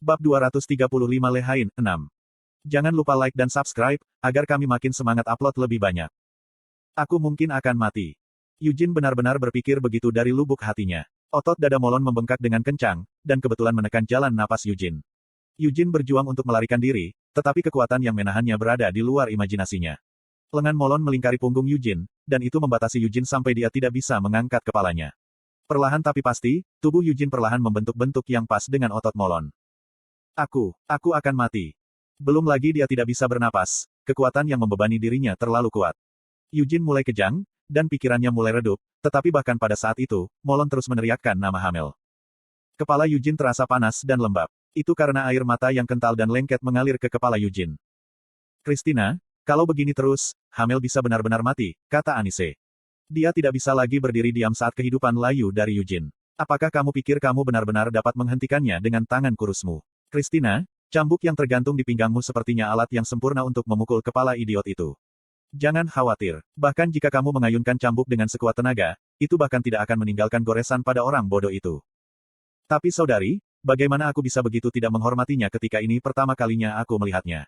Bab 235 Lehain, 6. Jangan lupa like dan subscribe, agar kami makin semangat upload lebih banyak. Aku mungkin akan mati. Eugene benar-benar berpikir begitu dari lubuk hatinya. Otot dada Molon membengkak dengan kencang, dan kebetulan menekan jalan napas Eugene. Eugene berjuang untuk melarikan diri, tetapi kekuatan yang menahannya berada di luar imajinasinya. Lengan Molon melingkari punggung Eugene, dan itu membatasi Eugene sampai dia tidak bisa mengangkat kepalanya. Perlahan tapi pasti, tubuh Eugene perlahan membentuk bentuk yang pas dengan otot Molon. Aku akan mati. Belum lagi dia tidak bisa bernapas, kekuatan yang membebani dirinya terlalu kuat. Eugene mulai kejang, dan pikirannya mulai redup, tetapi bahkan pada saat itu, Molon terus meneriakkan nama Hamel. Kepala Eugene terasa panas dan lembab. Itu karena air mata yang kental dan lengket mengalir ke kepala Eugene. Christina, kalau begini terus, Hamel bisa benar-benar mati, kata Anise. Dia tidak bisa lagi berdiri diam saat kehidupan layu dari Eugene. Apakah kamu pikir kamu benar-benar dapat menghentikannya dengan tangan kurusmu? Christina, cambuk yang tergantung di pinggangmu sepertinya alat yang sempurna untuk memukul kepala idiot itu. Jangan khawatir, bahkan jika kamu mengayunkan cambuk dengan sekuat tenaga, itu bahkan tidak akan meninggalkan goresan pada orang bodoh itu. Tapi saudari, bagaimana aku bisa begitu tidak menghormatinya ketika ini pertama kalinya aku melihatnya?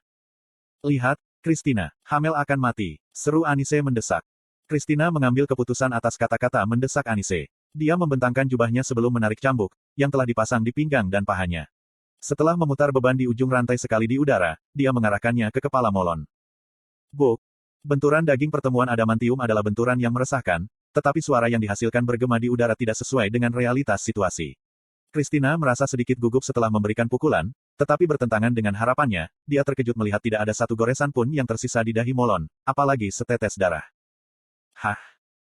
Lihat, Christina, Hamel akan mati, seru Anise mendesak. Christina mengambil keputusan atas kata-kata mendesak Anise. Dia membentangkan jubahnya sebelum menarik cambuk, yang telah dipasang di pinggang dan pahanya. Setelah memutar beban di ujung rantai sekali di udara, dia mengarahkannya ke kepala Molon. Buk! Benturan daging pertemuan adamantium adalah benturan yang meresahkan, tetapi suara yang dihasilkan bergema di udara tidak sesuai dengan realitas situasi. Christina merasa sedikit gugup setelah memberikan pukulan, tetapi bertentangan dengan harapannya, dia terkejut melihat tidak ada satu goresan pun yang tersisa di dahi Molon, apalagi setetes darah. Hah!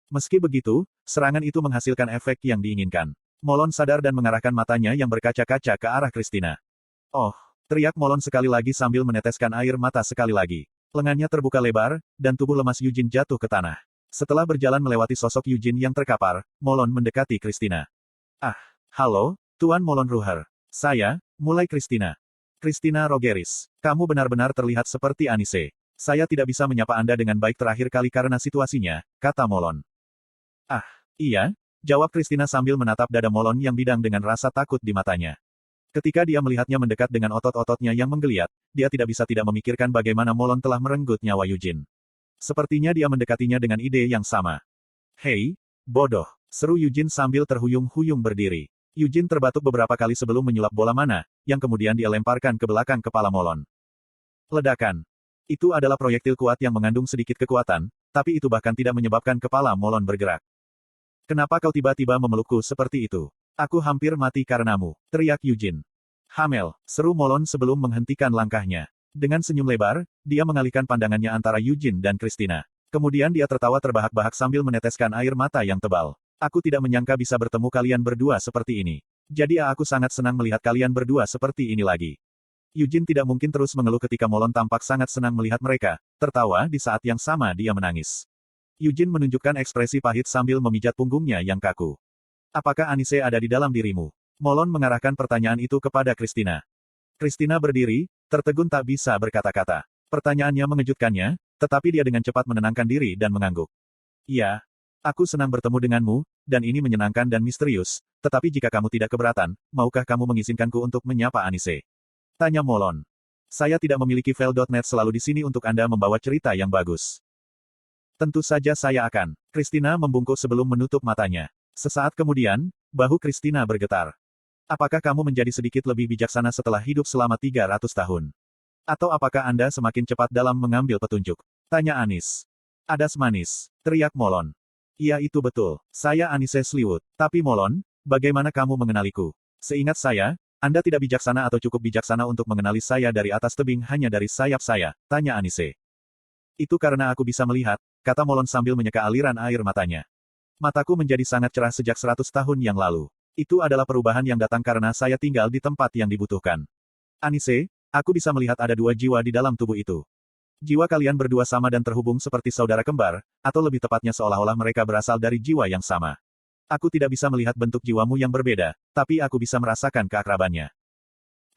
Meski begitu, serangan itu menghasilkan efek yang diinginkan. Molon sadar dan mengarahkan matanya yang berkaca-kaca ke arah Christina. Oh! Teriak Molon sekali lagi sambil meneteskan air mata sekali lagi. Lengannya terbuka lebar, dan tubuh lemas Eugene jatuh ke tanah. Setelah berjalan melewati sosok Eugene yang terkapar, Molon mendekati Christina. Halo, Tuan Molon Ruher. Mulai Christina. Christina Rogeris. Kamu benar-benar terlihat seperti Anise. Saya tidak bisa menyapa Anda dengan baik terakhir kali karena situasinya, kata Molon. Iya, jawab Christina sambil menatap dada Molon yang bidang dengan rasa takut di matanya. Ketika dia melihatnya mendekat dengan otot-ototnya yang menggeliat, dia tidak bisa tidak memikirkan bagaimana Molon telah merenggut nyawa Eugene. Sepertinya dia mendekatinya dengan ide yang sama. Hei, bodoh, seru Eugene sambil terhuyung-huyung berdiri. Eugene terbatuk beberapa kali sebelum menyulap bola mana, yang kemudian dia lemparkan ke belakang kepala Molon. Ledakan. Itu adalah proyektil kuat yang mengandung sedikit kekuatan, tapi itu bahkan tidak menyebabkan kepala Molon bergerak. Kenapa kau tiba-tiba memelukku seperti itu? Aku hampir mati karenamu, teriak Eugene. Hamel, seru Molon sebelum menghentikan langkahnya. Dengan senyum lebar, dia mengalihkan pandangannya antara Eugene dan Christina. Kemudian dia tertawa terbahak-bahak sambil meneteskan air mata yang tebal. Aku tidak menyangka bisa bertemu kalian berdua seperti ini. Jadi aku sangat senang melihat kalian berdua seperti ini lagi. Eugene tidak mungkin terus mengeluh ketika Molon tampak sangat senang melihat mereka, tertawa di saat yang sama dia menangis. Eugene menunjukkan ekspresi pahit sambil memijat punggungnya yang kaku. Apakah Anise ada di dalam dirimu? Molon mengarahkan pertanyaan itu kepada Christina. Christina berdiri, tertegun tak bisa berkata-kata. Pertanyaannya mengejutkannya, tetapi dia dengan cepat menenangkan diri dan mengangguk. Iya, aku senang bertemu denganmu, dan ini menyenangkan dan misterius, tetapi jika kamu tidak keberatan, maukah kamu mengizinkanku untuk menyapa Anise? Tanya Molon. Saya tidak memiliki file.net selalu di sini untuk Anda membawa cerita yang bagus. Tentu saja saya akan. Christina membungkuk sebelum menutup matanya. Sesaat kemudian, bahu Christina bergetar. Apakah kamu menjadi sedikit lebih bijaksana setelah hidup selama 300 tahun? Atau apakah Anda semakin cepat dalam mengambil petunjuk? Tanya Anis. Adas manis, teriak Molon. Iya itu betul, saya Anise Sliwood. Tapi Molon, bagaimana kamu mengenaliku? Seingat saya, Anda tidak bijaksana atau cukup bijaksana untuk mengenali saya dari atas tebing hanya dari sayap saya, tanya Anise. Itu karena aku bisa melihat, kata Molon sambil menyeka aliran air matanya. Mataku menjadi sangat cerah sejak 100 tahun yang lalu. Itu adalah perubahan yang datang karena saya tinggal di tempat yang dibutuhkan. Anise, aku bisa melihat ada dua jiwa di dalam tubuh itu. Jiwa kalian berdua sama dan terhubung seperti saudara kembar, atau lebih tepatnya seolah-olah mereka berasal dari jiwa yang sama. Aku tidak bisa melihat bentuk jiwamu yang berbeda, tapi aku bisa merasakan keakrabannya.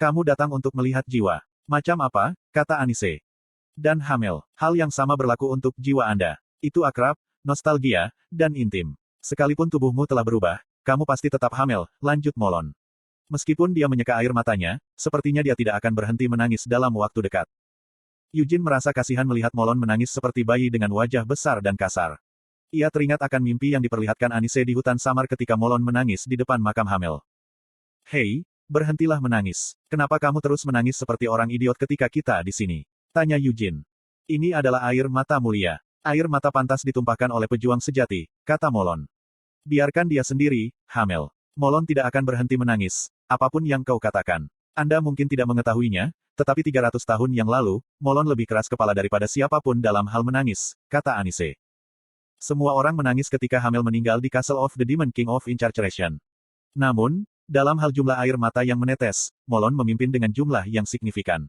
Kamu datang untuk melihat jiwa. Macam apa, kata Anise. Dan Hamel, hal yang sama berlaku untuk jiwa Anda. Itu akrab, nostalgia, dan intim. Sekalipun tubuhmu telah berubah, kamu pasti tetap Hamel, lanjut Molon. Meskipun dia menyeka air matanya, sepertinya dia tidak akan berhenti menangis dalam waktu dekat. Eugene merasa kasihan melihat Molon menangis seperti bayi dengan wajah besar dan kasar. Ia teringat akan mimpi yang diperlihatkan Anise di hutan samar ketika Molon menangis di depan makam Hamel. Hei, berhentilah menangis. Kenapa kamu terus menangis seperti orang idiot ketika kita di sini? Tanya Eugene. Ini adalah air mata mulia. Air mata pantas ditumpahkan oleh pejuang sejati, kata Molon. Biarkan dia sendiri, Hamel. Molon tidak akan berhenti menangis, apapun yang kau katakan. Anda mungkin tidak mengetahuinya, tetapi 300 tahun yang lalu, Molon lebih keras kepala daripada siapapun dalam hal menangis, kata Anise. Semua orang menangis ketika Hamel meninggal di Castle of the Demon King of Incarceration. Namun, dalam hal jumlah air mata yang menetes, Molon memimpin dengan jumlah yang signifikan.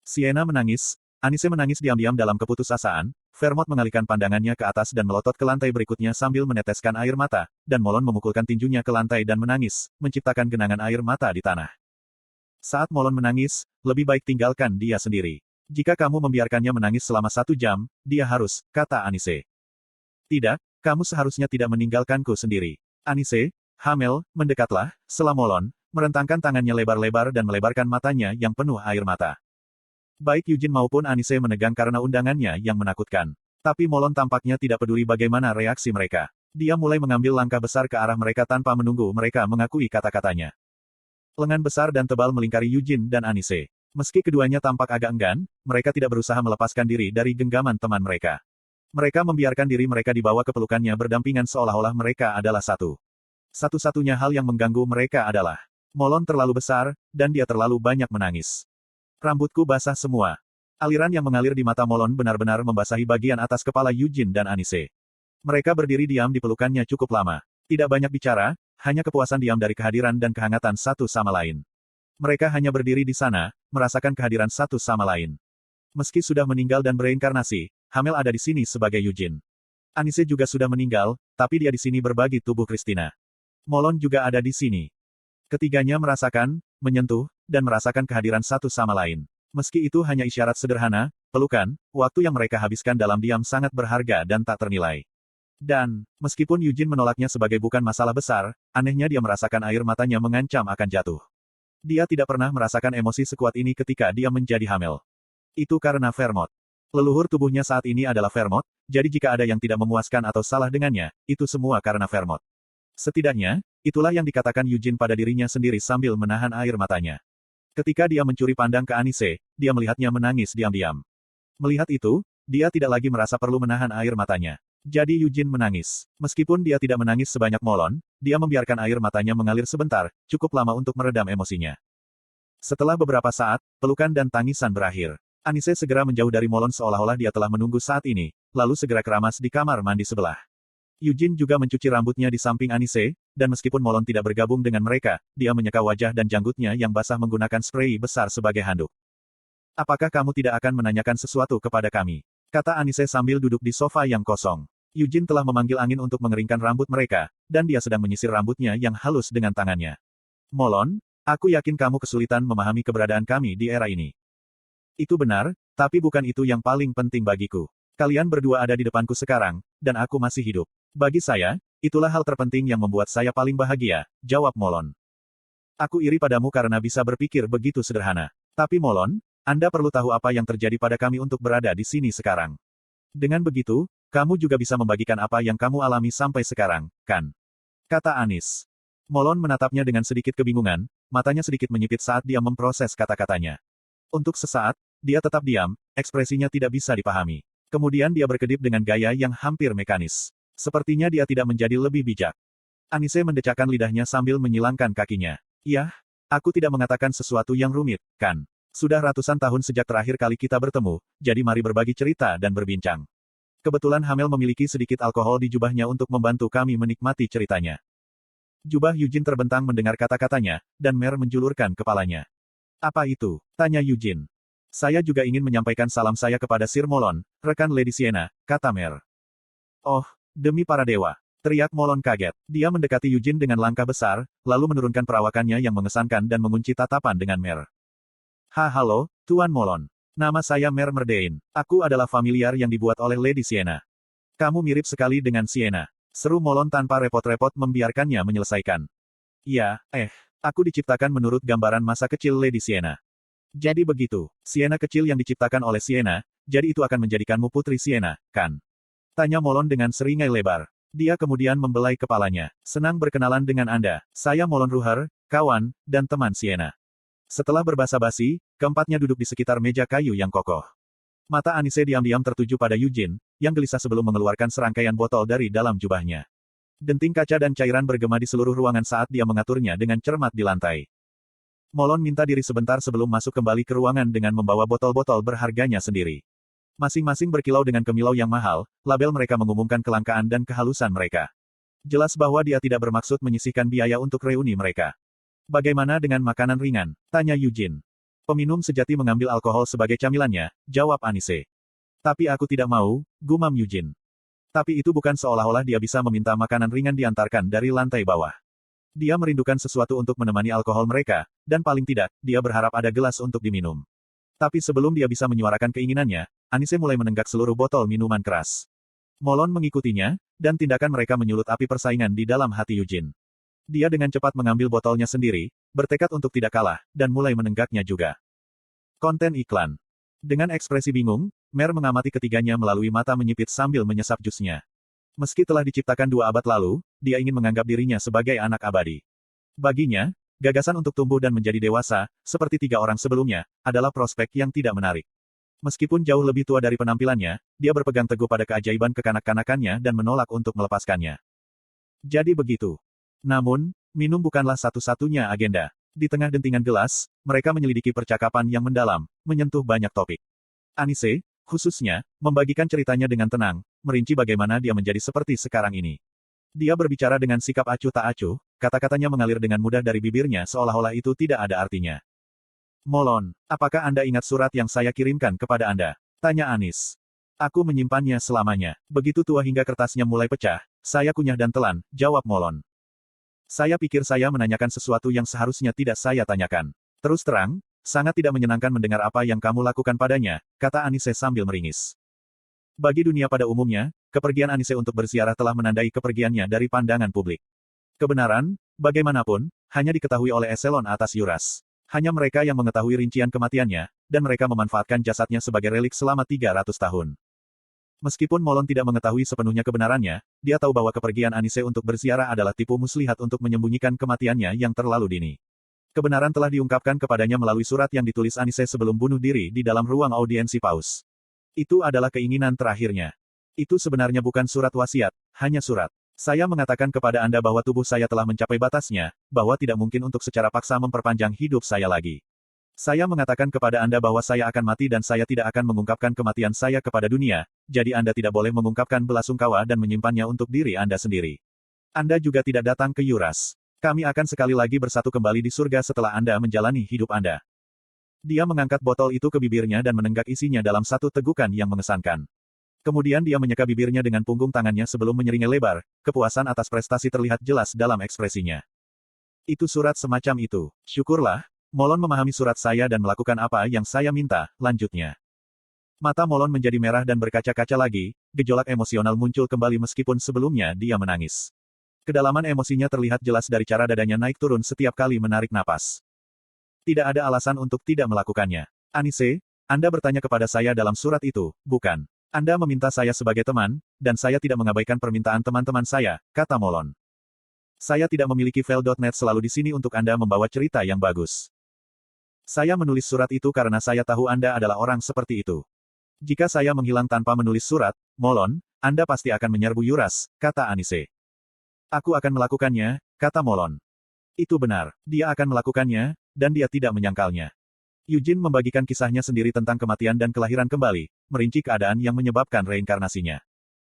Sienna menangis, Anise menangis diam-diam dalam keputusasaan, Vermont mengalihkan pandangannya ke atas dan melotot ke lantai berikutnya sambil meneteskan air mata, dan Molon memukulkan tinjunya ke lantai dan menangis, menciptakan genangan air mata di tanah. Saat Molon menangis, lebih baik tinggalkan dia sendiri. Jika kamu membiarkannya menangis selama 1 jam, dia harus, kata Anise. Tidak, kamu seharusnya tidak meninggalkanku sendiri. Anise, Hamel, mendekatlah, sela Molon, merentangkan tangannya lebar-lebar dan melebarkan matanya yang penuh air mata. Baik Eugene maupun Anise menegang karena undangannya yang menakutkan. Tapi Molon tampaknya tidak peduli bagaimana reaksi mereka. Dia mulai mengambil langkah besar ke arah mereka tanpa menunggu mereka mengakui kata-katanya. Lengan besar dan tebal melingkari Eugene dan Anise. Meski keduanya tampak agak enggan, mereka tidak berusaha melepaskan diri dari genggaman teman mereka. Mereka membiarkan diri mereka dibawa ke pelukannya berdampingan seolah-olah mereka adalah satu. Satu-satunya hal yang mengganggu mereka adalah Molon terlalu besar, dan dia terlalu banyak menangis. Rambutku basah semua. Aliran yang mengalir di mata Molon benar-benar membasahi bagian atas kepala Eugene dan Anise. Mereka berdiri diam di pelukannya cukup lama. Tidak banyak bicara, hanya kepuasan diam dari kehadiran dan kehangatan satu sama lain. Mereka hanya berdiri di sana, merasakan kehadiran satu sama lain. Meski sudah meninggal dan bereinkarnasi, Hamel ada di sini sebagai Eugene. Anise juga sudah meninggal, tapi dia di sini berbagi tubuh Christina. Molon juga ada di sini. Ketiganya merasakan, menyentuh, dan merasakan kehadiran satu sama lain. Meski itu hanya isyarat sederhana, pelukan, waktu yang mereka habiskan dalam diam sangat berharga dan tak ternilai. Dan, meskipun Eugene menolaknya sebagai bukan masalah besar, anehnya dia merasakan air matanya mengancam akan jatuh. Dia tidak pernah merasakan emosi sekuat ini ketika dia menjadi Hamel. Itu karena Vermont. Leluhur tubuhnya saat ini adalah Vermont, jadi jika ada yang tidak memuaskan atau salah dengannya, itu semua karena Vermont. Setidaknya, itulah yang dikatakan Eugene pada dirinya sendiri sambil menahan air matanya. Ketika dia mencuri pandang ke Anise, dia melihatnya menangis diam-diam. Melihat itu, dia tidak lagi merasa perlu menahan air matanya. Jadi Eugene menangis. Meskipun dia tidak menangis sebanyak Molon, dia membiarkan air matanya mengalir sebentar, cukup lama untuk meredam emosinya. Setelah beberapa saat, pelukan dan tangisan berakhir. Anise segera menjauh dari Molon seolah-olah dia telah menunggu saat ini, lalu segera keramas di kamar mandi sebelah. Eugene juga mencuci rambutnya di samping Anise, dan meskipun Molon tidak bergabung dengan mereka, dia menyeka wajah dan janggutnya yang basah menggunakan spray besar sebagai handuk. Apakah kamu tidak akan menanyakan sesuatu kepada kami? Kata Anise sambil duduk di sofa yang kosong. Eugene telah memanggil angin untuk mengeringkan rambut mereka, dan dia sedang menyisir rambutnya yang halus dengan tangannya. Molon, aku yakin kamu kesulitan memahami keberadaan kami di era ini. Itu benar, tapi bukan itu yang paling penting bagiku. Kalian berdua ada di depanku sekarang, dan aku masih hidup. Bagi saya, itulah hal terpenting yang membuat saya paling bahagia, jawab Molon. Aku iri padamu karena bisa berpikir begitu sederhana. Tapi Molon, Anda perlu tahu apa yang terjadi pada kami untuk berada di sini sekarang. Dengan begitu, kamu juga bisa membagikan apa yang kamu alami sampai sekarang, kan? Kata Anis. Molon menatapnya dengan sedikit kebingungan, matanya sedikit menyipit saat dia memproses kata-katanya. Untuk sesaat, dia tetap diam, ekspresinya tidak bisa dipahami. Kemudian dia berkedip dengan gaya yang hampir mekanis. Sepertinya dia tidak menjadi lebih bijak. Anise mendecakkan lidahnya sambil menyilangkan kakinya. Yah, aku tidak mengatakan sesuatu yang rumit, kan? Sudah ratusan tahun sejak terakhir kali kita bertemu, jadi mari berbagi cerita dan berbincang. Kebetulan Hamel memiliki sedikit alkohol di jubahnya untuk membantu kami menikmati ceritanya. Jubah Eugene terbentang mendengar kata-katanya, dan Mer menjulurkan kepalanya. Apa itu? Tanya Eugene. Saya juga ingin menyampaikan salam saya kepada Sir Molon, rekan Lady Sienna, kata Mer. Oh, demi para dewa! Teriak Molon kaget. Dia mendekati Eugene dengan langkah besar, lalu menurunkan perawakannya yang mengesankan dan mengunci tatapan dengan Mer. Halo, Tuan Molon. Nama saya Mer Merdein. Aku adalah familiar yang dibuat oleh Lady Sienna. Kamu mirip sekali dengan Sienna. Seru Molon tanpa repot-repot membiarkannya menyelesaikan. Ya, Aku diciptakan menurut gambaran masa kecil Lady Sienna. Jadi begitu, Sienna kecil yang diciptakan oleh Sienna, jadi itu akan menjadikanmu Putri Sienna, kan? Tanya Molon dengan seringai lebar. Dia kemudian membelai kepalanya. Senang berkenalan dengan Anda. Saya Molon Ruher, kawan, dan teman Sienna. Setelah berbasa-basi, keempatnya duduk di sekitar meja kayu yang kokoh. Mata Anise diam-diam tertuju pada Eugene, yang gelisah sebelum mengeluarkan serangkaian botol dari dalam jubahnya. Denting kaca dan cairan bergema di seluruh ruangan saat dia mengaturnya dengan cermat di lantai. Molon minta diri sebentar sebelum masuk kembali ke ruangan dengan membawa botol-botol berharganya sendiri. Masing-masing berkilau dengan kemilau yang mahal, label mereka mengumumkan kelangkaan dan kehalusan mereka. Jelas bahwa dia tidak bermaksud menyisihkan biaya untuk reuni mereka. Bagaimana dengan makanan ringan? Tanya Eugene. Peminum sejati mengambil alkohol sebagai camilannya, jawab Anise. Tapi aku tidak mau, gumam Eugene. Tapi itu bukan seolah-olah dia bisa meminta makanan ringan diantarkan dari lantai bawah. Dia merindukan sesuatu untuk menemani alkohol mereka, dan paling tidak, dia berharap ada gelas untuk diminum. Tapi sebelum dia bisa menyuarakan keinginannya, Anise mulai menenggak seluruh botol minuman keras. Molon mengikutinya, dan tindakan mereka menyulut api persaingan di dalam hati Eugene. Dia dengan cepat mengambil botolnya sendiri, bertekad untuk tidak kalah, dan mulai menenggaknya juga. Konten iklan. Dengan ekspresi bingung, Mer mengamati ketiganya melalui mata menyipit sambil menyesap jusnya. Meski telah diciptakan 2 abad lalu, dia ingin menganggap dirinya sebagai anak abadi. Baginya, gagasan untuk tumbuh dan menjadi dewasa, seperti 3 orang sebelumnya, adalah prospek yang tidak menarik. Meskipun jauh lebih tua dari penampilannya, dia berpegang teguh pada keajaiban kekanak-kanakannya dan menolak untuk melepaskannya. Jadi begitu. Namun, minum bukanlah satu-satunya agenda. Di tengah dentingan gelas, mereka menyelidiki percakapan yang mendalam, menyentuh banyak topik. Anise, khususnya, membagikan ceritanya dengan tenang, merinci bagaimana dia menjadi seperti sekarang ini. Dia berbicara dengan sikap acuh tak acuh, kata-katanya mengalir dengan mudah dari bibirnya seolah-olah itu tidak ada artinya. Molon, apakah Anda ingat surat yang saya kirimkan kepada Anda? Tanya Anis. Aku menyimpannya selamanya. Begitu tua hingga kertasnya mulai pecah, saya kunyah dan telan, jawab Molon. Saya pikir saya menanyakan sesuatu yang seharusnya tidak saya tanyakan. Terus terang, sangat tidak menyenangkan mendengar apa yang kamu lakukan padanya, kata Anise sambil meringis. Bagi dunia pada umumnya, kepergian Anise untuk berziarah telah menandai kepergiannya dari pandangan publik. Kebenaran, bagaimanapun, hanya diketahui oleh eselon atas Yuras. Hanya mereka yang mengetahui rincian kematiannya, dan mereka memanfaatkan jasadnya sebagai relik selama 300 tahun. Meskipun Molon tidak mengetahui sepenuhnya kebenarannya, dia tahu bahwa kepergian Anise untuk berziarah adalah tipu muslihat untuk menyembunyikan kematiannya yang terlalu dini. Kebenaran telah diungkapkan kepadanya melalui surat yang ditulis Anise sebelum bunuh diri di dalam ruang audiensi Paus. Itu adalah keinginan terakhirnya. Itu sebenarnya bukan surat wasiat, hanya surat. Saya mengatakan kepada Anda bahwa tubuh saya telah mencapai batasnya, bahwa tidak mungkin untuk secara paksa memperpanjang hidup saya lagi. Saya mengatakan kepada Anda bahwa saya akan mati dan saya tidak akan mengungkapkan kematian saya kepada dunia, jadi Anda tidak boleh mengungkapkan belasungkawa dan menyimpannya untuk diri Anda sendiri. Anda juga tidak datang ke Yuras. Kami akan sekali lagi bersatu kembali di surga setelah Anda menjalani hidup Anda. Dia mengangkat botol itu ke bibirnya dan menenggak isinya dalam satu tegukan yang mengesankan. Kemudian dia menyeka bibirnya dengan punggung tangannya sebelum menyeringai lebar, kepuasan atas prestasi terlihat jelas dalam ekspresinya. Itu surat semacam itu. Syukurlah, Molon memahami surat saya dan melakukan apa yang saya minta, lanjutnya. Mata Molon menjadi merah dan berkaca-kaca lagi, gejolak emosional muncul kembali meskipun sebelumnya dia menangis. Kedalaman emosinya terlihat jelas dari cara dadanya naik turun setiap kali menarik napas. Tidak ada alasan untuk tidak melakukannya. Anise, Anda bertanya kepada saya dalam surat itu, bukan? Anda meminta saya sebagai teman, dan saya tidak mengabaikan permintaan teman-teman saya, kata Molon. Saya tidak memiliki file.net selalu di sini untuk Anda membawa cerita yang bagus. Saya menulis surat itu karena saya tahu Anda adalah orang seperti itu. Jika saya menghilang tanpa menulis surat, Molon, Anda pasti akan menyerbu Yuras, kata Anise. Aku akan melakukannya, kata Molon. Itu benar, dia akan melakukannya, dan dia tidak menyangkalnya. Eugene membagikan kisahnya sendiri tentang kematian dan kelahiran kembali, merinci keadaan yang menyebabkan reinkarnasinya.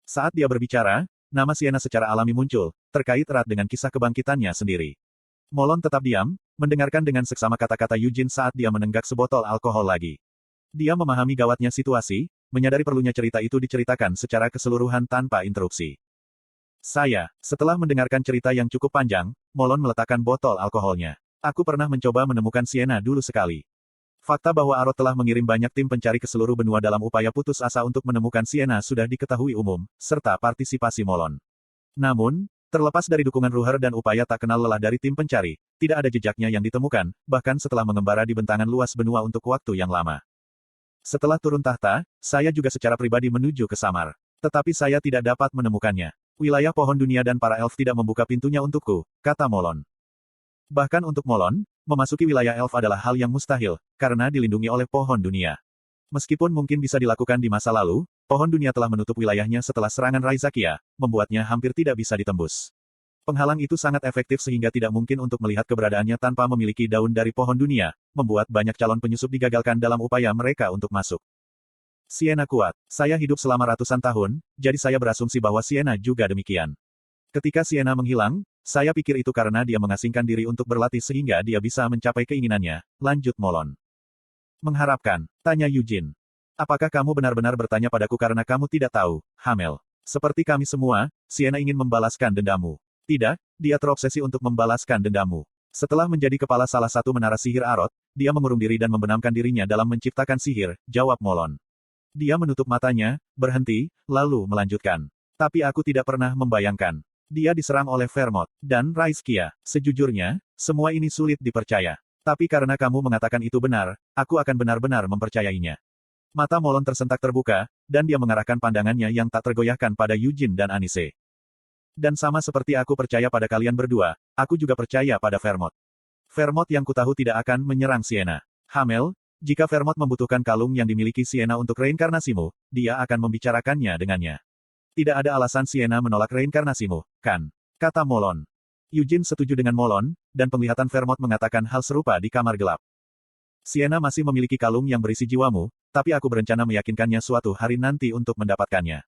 Saat dia berbicara, nama Sienna secara alami muncul, terkait erat dengan kisah kebangkitannya sendiri. Molon tetap diam, mendengarkan dengan seksama kata-kata Eugene saat dia menenggak sebotol alkohol lagi. Dia memahami gawatnya situasi, menyadari perlunya cerita itu diceritakan secara keseluruhan tanpa interupsi. Setelah mendengarkan cerita yang cukup panjang, Molon meletakkan botol alkoholnya. Aku pernah mencoba menemukan Sienna dulu sekali. Fakta bahwa Arot telah mengirim banyak tim pencari ke seluruh benua dalam upaya putus asa untuk menemukan Sienna sudah diketahui umum, serta partisipasi Molon. Namun, Terlepas dari dukungan Ruher dan upaya tak kenal lelah dari tim pencari, tidak ada jejaknya yang ditemukan, bahkan setelah mengembara di bentangan luas benua untuk waktu yang lama. Setelah turun tahta, saya juga secara pribadi menuju ke Samar. Tetapi saya tidak dapat menemukannya. Wilayah pohon dunia dan para elf tidak membuka pintunya untukku, kata Molon. Bahkan untuk Molon, memasuki wilayah elf adalah hal yang mustahil, karena dilindungi oleh pohon dunia. Meskipun mungkin bisa dilakukan di masa lalu, pohon dunia telah menutup wilayahnya setelah serangan Raizakia, membuatnya hampir tidak bisa ditembus. Penghalang itu sangat efektif sehingga tidak mungkin untuk melihat keberadaannya tanpa memiliki daun dari pohon dunia, membuat banyak calon penyusup digagalkan dalam upaya mereka untuk masuk. Sienna kuat. Saya hidup selama ratusan tahun, jadi saya berasumsi bahwa Sienna juga demikian. Ketika Sienna menghilang, saya pikir itu karena dia mengasingkan diri untuk berlatih sehingga dia bisa mencapai keinginannya, lanjut Molon. Mengharapkan, tanya Eugene. Apakah kamu benar-benar bertanya padaku karena kamu tidak tahu, Hamel? Seperti kami semua, Sienna ingin membalaskan dendammu. Tidak, dia terobsesi untuk membalaskan dendammu. Setelah menjadi kepala salah satu menara sihir Arot, dia mengurung diri dan membenamkan dirinya dalam menciptakan sihir, jawab Molon. Dia menutup matanya, berhenti, lalu melanjutkan. Tapi aku tidak pernah membayangkan. Dia diserang oleh Vermont dan Raiskia. Sejujurnya, semua ini sulit dipercaya. Tapi karena kamu mengatakan itu benar, aku akan benar-benar mempercayainya. Mata Molon tersentak terbuka, dan dia mengarahkan pandangannya yang tak tergoyahkan pada Eugene dan Anise. Dan sama seperti aku percaya pada kalian berdua, aku juga percaya pada Vermont. Vermont yang kutahu tidak akan menyerang Sienna. Hamel, jika Vermont membutuhkan kalung yang dimiliki Sienna untuk reinkarnasimu, dia akan membicarakannya dengannya. Tidak ada alasan Sienna menolak reinkarnasimu, kan? Kata Molon. Eugene setuju dengan Molon, dan penglihatan Vermont mengatakan hal serupa di kamar gelap. Sienna masih memiliki kalung yang berisi jiwamu, tapi aku berencana meyakinkannya suatu hari nanti untuk mendapatkannya.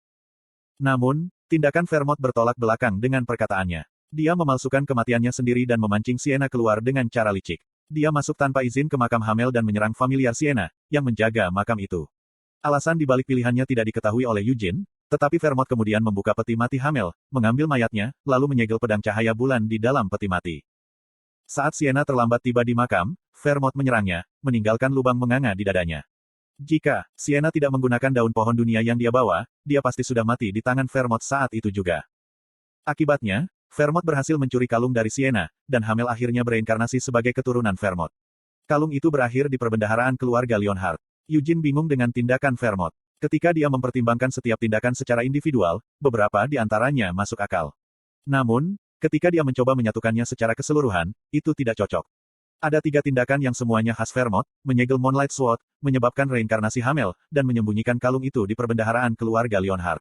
Namun, tindakan Vermont bertolak belakang dengan perkataannya. Dia memalsukan kematiannya sendiri dan memancing Sienna keluar dengan cara licik. Dia masuk tanpa izin ke makam Hamel dan menyerang familiar Sienna, yang menjaga makam itu. Alasan dibalik pilihannya tidak diketahui oleh Eugene, tetapi Vermont kemudian membuka peti mati Hamel, mengambil mayatnya, lalu menyegel pedang cahaya bulan di dalam peti mati. Saat Sienna terlambat tiba di makam, Vermont menyerangnya, meninggalkan lubang menganga di dadanya. Jika Sienna tidak menggunakan daun pohon dunia yang dia bawa, dia pasti sudah mati di tangan Vermont saat itu juga. Akibatnya, Vermont berhasil mencuri kalung dari Sienna, dan Hamel akhirnya bereinkarnasi sebagai keturunan Vermont. Kalung itu berakhir di perbendaharaan keluarga Leonhardt. Eugene bingung dengan tindakan Vermont. Ketika dia mempertimbangkan setiap tindakan secara individual, beberapa di antaranya masuk akal. Namun, ketika dia mencoba menyatukannya secara keseluruhan, itu tidak cocok. Ada 3 tindakan yang semuanya khas Vermont, menyegel Moonlight Sword, menyebabkan reinkarnasi Hamel, dan menyembunyikan kalung itu di perbendaharaan keluarga Leonhardt.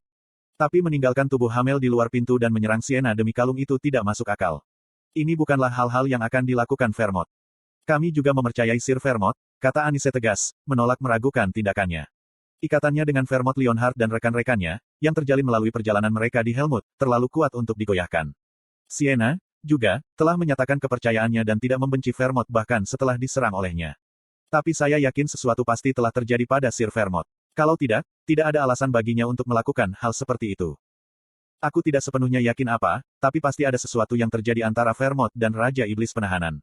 Tapi meninggalkan tubuh Hamel di luar pintu dan menyerang Sienna demi kalung itu tidak masuk akal. Ini bukanlah hal-hal yang akan dilakukan Vermont. Kami juga mempercayai Sir Vermont, kata Anise tegas, menolak meragukan tindakannya. Ikatannya dengan Vermont Leonhardt dan rekan-rekannya, yang terjalin melalui perjalanan mereka di Helmut, terlalu kuat untuk digoyahkan. Sienna, juga, telah menyatakan kepercayaannya dan tidak membenci Vermont bahkan setelah diserang olehnya. Tapi saya yakin sesuatu pasti telah terjadi pada Sir Vermont. Kalau tidak, tidak ada alasan baginya untuk melakukan hal seperti itu. Aku tidak sepenuhnya yakin apa, tapi pasti ada sesuatu yang terjadi antara Vermont dan Raja Iblis Penahanan.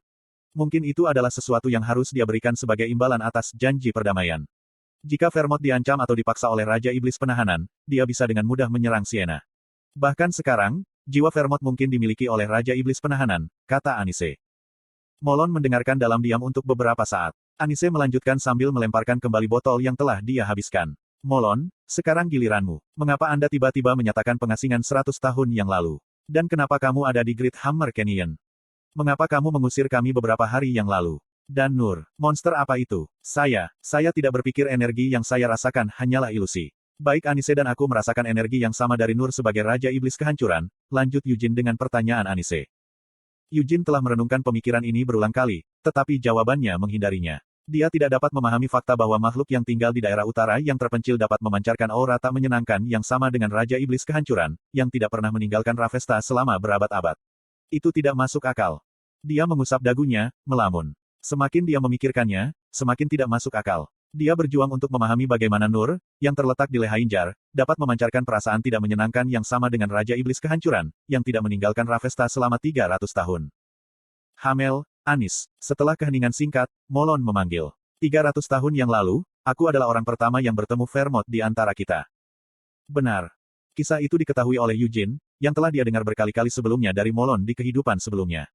Mungkin itu adalah sesuatu yang harus dia berikan sebagai imbalan atas janji perdamaian. Jika Vermont diancam atau dipaksa oleh Raja Iblis Penahanan, dia bisa dengan mudah menyerang Sienna. Bahkan sekarang, jiwa Vermont mungkin dimiliki oleh Raja Iblis Penahanan, kata Anise. Molon mendengarkan dalam diam untuk beberapa saat. Anise melanjutkan sambil melemparkan kembali botol yang telah dia habiskan. Molon, sekarang giliranmu. Mengapa Anda tiba-tiba menyatakan pengasingan 100 tahun yang lalu? Dan kenapa kamu ada di Great Hammer Canyon? Mengapa kamu mengusir kami beberapa hari yang lalu? Dan Nur, monster apa itu? Saya tidak berpikir energi yang saya rasakan hanyalah ilusi. Baik Anise dan aku merasakan energi yang sama dari Nur sebagai Raja Iblis Kehancuran, lanjut Eugene dengan pertanyaan Anise. Eugene telah merenungkan pemikiran ini berulang kali, tetapi jawabannya menghindarinya. Dia tidak dapat memahami fakta bahwa makhluk yang tinggal di daerah utara yang terpencil dapat memancarkan aura tak menyenangkan yang sama dengan Raja Iblis Kehancuran, yang tidak pernah meninggalkan Ravesta selama berabad-abad. Itu tidak masuk akal. Dia mengusap dagunya, melamun. Semakin dia memikirkannya, semakin tidak masuk akal. Dia berjuang untuk memahami bagaimana Nur, yang terletak di Lehainjar, dapat memancarkan perasaan tidak menyenangkan yang sama dengan Raja Iblis Kehancuran, yang tidak meninggalkan Ravesta selama 300 tahun. Hamel, Anis. Setelah keheningan singkat, Molon memanggil. 300 tahun yang lalu, aku adalah orang pertama yang bertemu Vermont di antara kita. Benar. Kisah itu diketahui oleh Eugene, yang telah dia dengar berkali-kali sebelumnya dari Molon di kehidupan sebelumnya.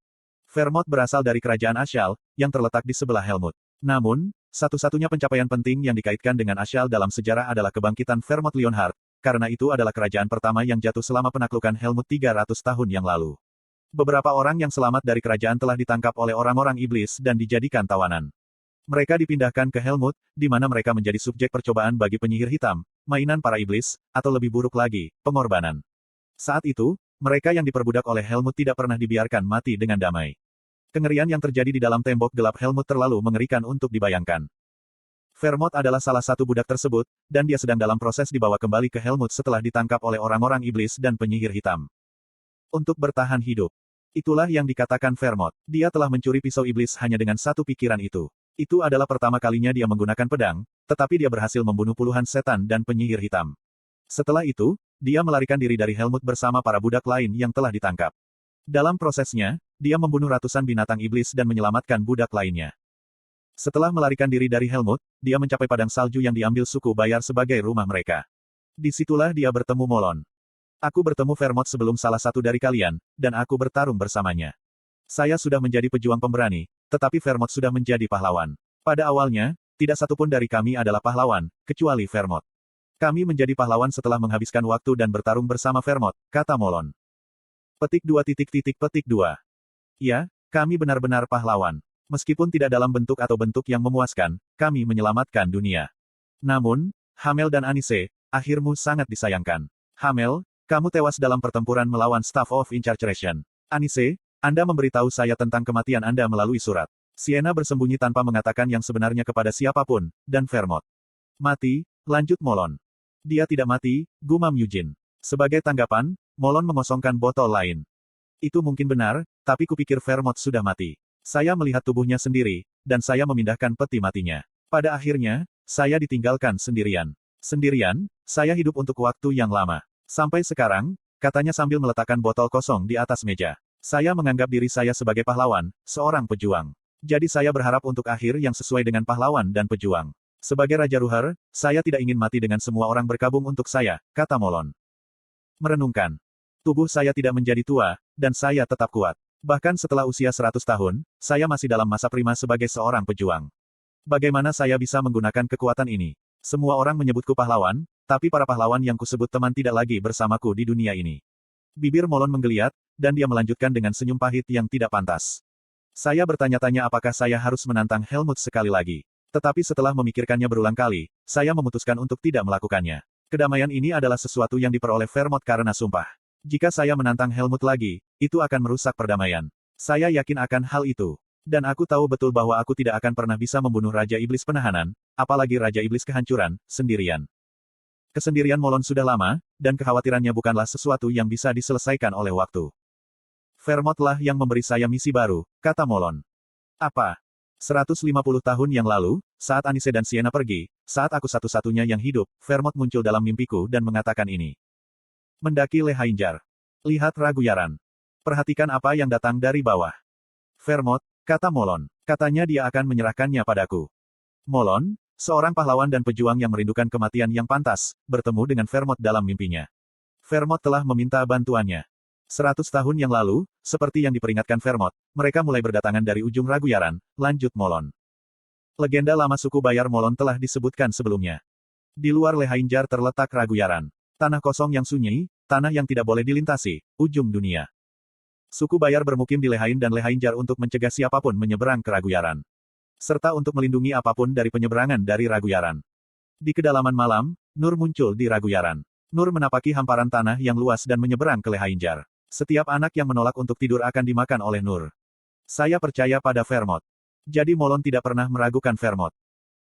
Vermont berasal dari kerajaan Ashal, yang terletak di sebelah Helmut. Namun, satu-satunya pencapaian penting yang dikaitkan dengan Ashal dalam sejarah adalah kebangkitan Vermont Leonhard, karena itu adalah kerajaan pertama yang jatuh selama penaklukan Helmut 300 tahun yang lalu. Beberapa orang yang selamat dari kerajaan telah ditangkap oleh orang-orang iblis dan dijadikan tawanan. Mereka dipindahkan ke Helmut, di mana mereka menjadi subjek percobaan bagi penyihir hitam, mainan para iblis, atau lebih buruk lagi, pengorbanan. Saat itu, mereka yang diperbudak oleh Helmut tidak pernah dibiarkan mati dengan damai. Kengerian yang terjadi di dalam tembok gelap Helmut terlalu mengerikan untuk dibayangkan. Vermont adalah salah satu budak tersebut, dan dia sedang dalam proses dibawa kembali ke Helmut setelah ditangkap oleh orang-orang iblis dan penyihir hitam. Untuk bertahan hidup. Itulah yang dikatakan Vermont. Dia telah mencuri pisau iblis hanya dengan satu pikiran itu. Itu adalah pertama kalinya dia menggunakan pedang, tetapi dia berhasil membunuh puluhan setan dan penyihir hitam. Setelah itu, dia melarikan diri dari Helmut bersama para budak lain yang telah ditangkap. Dalam prosesnya, dia membunuh ratusan binatang iblis dan menyelamatkan budak lainnya. Setelah melarikan diri dari Helmut, dia mencapai padang salju yang diambil suku Bayar sebagai rumah mereka. Disitulah dia bertemu Molon. Aku bertemu Vermont sebelum salah satu dari kalian, dan aku bertarung bersamanya. Saya sudah menjadi pejuang pemberani, tetapi Vermont sudah menjadi pahlawan. Pada awalnya, tidak satupun dari kami adalah pahlawan, kecuali Vermont. Kami menjadi pahlawan setelah menghabiskan waktu dan bertarung bersama Vermont, kata Molon. Petik 2. Ya, kami benar-benar pahlawan. Meskipun tidak dalam bentuk atau bentuk yang memuaskan, kami menyelamatkan dunia. Namun, Hamel dan Anise, akhirmu sangat disayangkan. Hamel, kamu tewas dalam pertempuran melawan Staff of Incarceration. Anise, Anda memberitahu saya tentang kematian Anda melalui surat. Sienna bersembunyi tanpa mengatakan yang sebenarnya kepada siapapun, dan Vermont. Mati, lanjut Molon. Dia tidak mati, gumam Eugene. Sebagai tanggapan, Molon mengosongkan botol lain. Itu mungkin benar, tapi kupikir Vermont sudah mati. Saya melihat tubuhnya sendiri, dan saya memindahkan peti matinya. Pada akhirnya, saya ditinggalkan sendirian. Sendirian, saya hidup untuk waktu yang lama. Sampai sekarang, katanya sambil meletakkan botol kosong di atas meja. Saya menganggap diri saya sebagai pahlawan, seorang pejuang. Jadi saya berharap untuk akhir yang sesuai dengan pahlawan dan pejuang. Sebagai Raja Ruher, saya tidak ingin mati dengan semua orang berkabung untuk saya, kata Molon. Merenungkan. Tubuh saya tidak menjadi tua, dan saya tetap kuat. Bahkan setelah usia 100 tahun, saya masih dalam masa prima sebagai seorang pejuang. Bagaimana saya bisa menggunakan kekuatan ini? Semua orang menyebutku pahlawan, tapi para pahlawan yang kusebut teman tidak lagi bersamaku di dunia ini. Bibir Molon menggeliat, dan dia melanjutkan dengan senyum pahit yang tidak pantas. Saya bertanya-tanya apakah saya harus menantang Helmut sekali lagi. Tetapi setelah memikirkannya berulang kali, saya memutuskan untuk tidak melakukannya. Kedamaian ini adalah sesuatu yang diperoleh Vermont karena sumpah. Jika saya menantang Helmut lagi, itu akan merusak perdamaian. Saya yakin akan hal itu. Dan aku tahu betul bahwa aku tidak akan pernah bisa membunuh Raja Iblis Penahanan, apalagi Raja Iblis Kehancuran, sendirian. Kesendirian Molon sudah lama, dan kekhawatirannya bukanlah sesuatu yang bisa diselesaikan oleh waktu. Vermontlah yang memberi saya misi baru, kata Molon. Apa? 150 tahun yang lalu, saat Anise dan Sienna pergi, saat aku satu-satunya yang hidup, Vermont muncul dalam mimpiku dan mengatakan ini. Mendaki Lehainjar. Lihat Raguyaran. Perhatikan apa yang datang dari bawah. Vermont, kata Molon. Katanya dia akan menyerahkannya padaku. Molon, seorang pahlawan dan pejuang yang merindukan kematian yang pantas, bertemu dengan Vermont dalam mimpinya. Vermont telah meminta bantuannya. 100 tahun yang lalu, seperti yang diperingatkan Vermont, mereka mulai berdatangan dari ujung Raguyaran, lanjut Molon. Legenda lama suku Bayar Molon telah disebutkan sebelumnya. Di luar Lehainjar terletak Raguyaran. Tanah kosong yang sunyi, tanah yang tidak boleh dilintasi, ujung dunia. Suku Bayar bermukim di Lehain dan Lehainjar untuk mencegah siapapun menyeberang ke Raguyaran. Serta untuk melindungi apapun dari penyeberangan dari Raguyaran. Di kedalaman malam, Nur muncul di Raguyaran. Nur menapaki hamparan tanah yang luas dan menyeberang ke Lehainjar. Setiap anak yang menolak untuk tidur akan dimakan oleh Nur. Saya percaya pada Vermont. Jadi Molon tidak pernah meragukan Vermont.